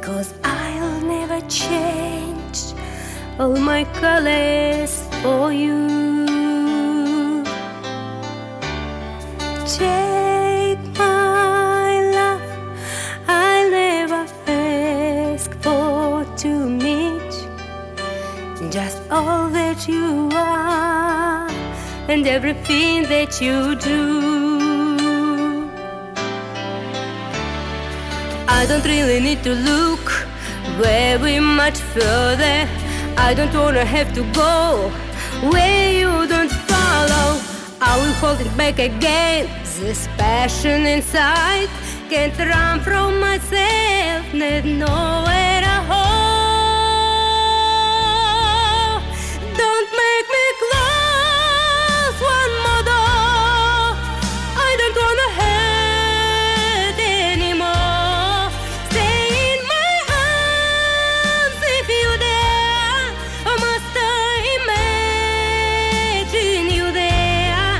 'cause I'll never change all my colors for you. Take my love, I'll never ask for too much, just all that you are and everything that you do. I don't really need to look very much further. I don't wanna have to go where you don't follow. I will hold it back again. This passion inside can't run from myself, need nowhere to hold. Don't make me close one more door. I don't wanna hurt anymore. Stay in my arms if you're there. I must imagine you there.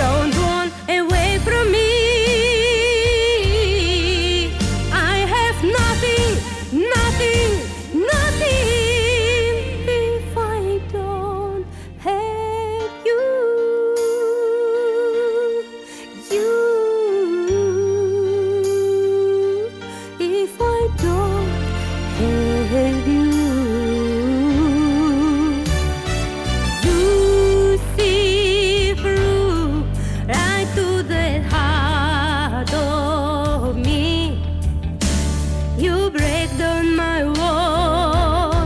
Don't run away from me. I have nothing, nothing, nothing if I don't have you. If I don't have you. You see through right to the heart of me. You break down my wall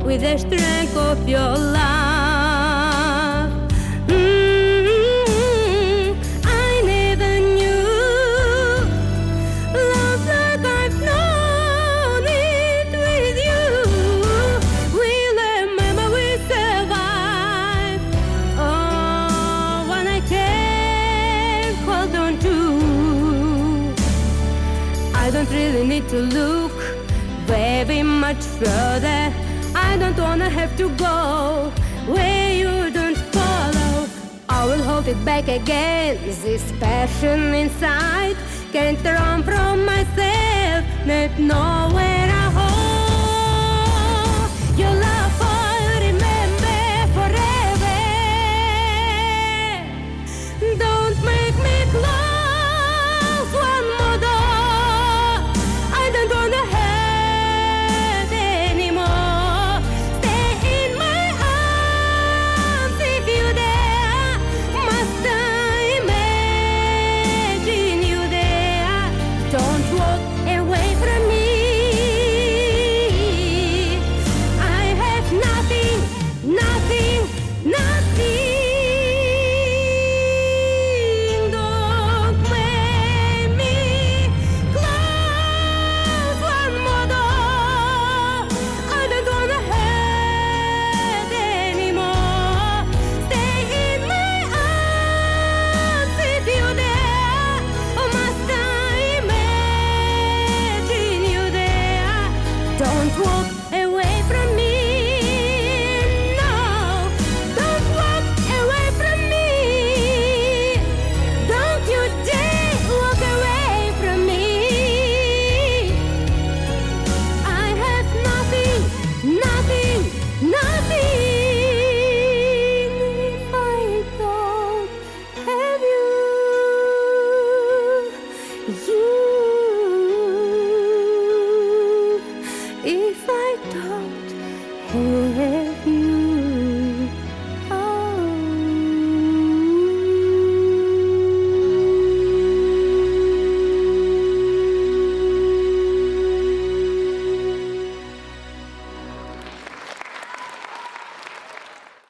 with the strength of your love. I never knew love like I've known it with you. We remember we survive. Oh, when I can't hold on to. I don't really need to look very much further. I don't wanna have to go where you don't follow. I will hold it back again. This passion inside can't run from myself, need no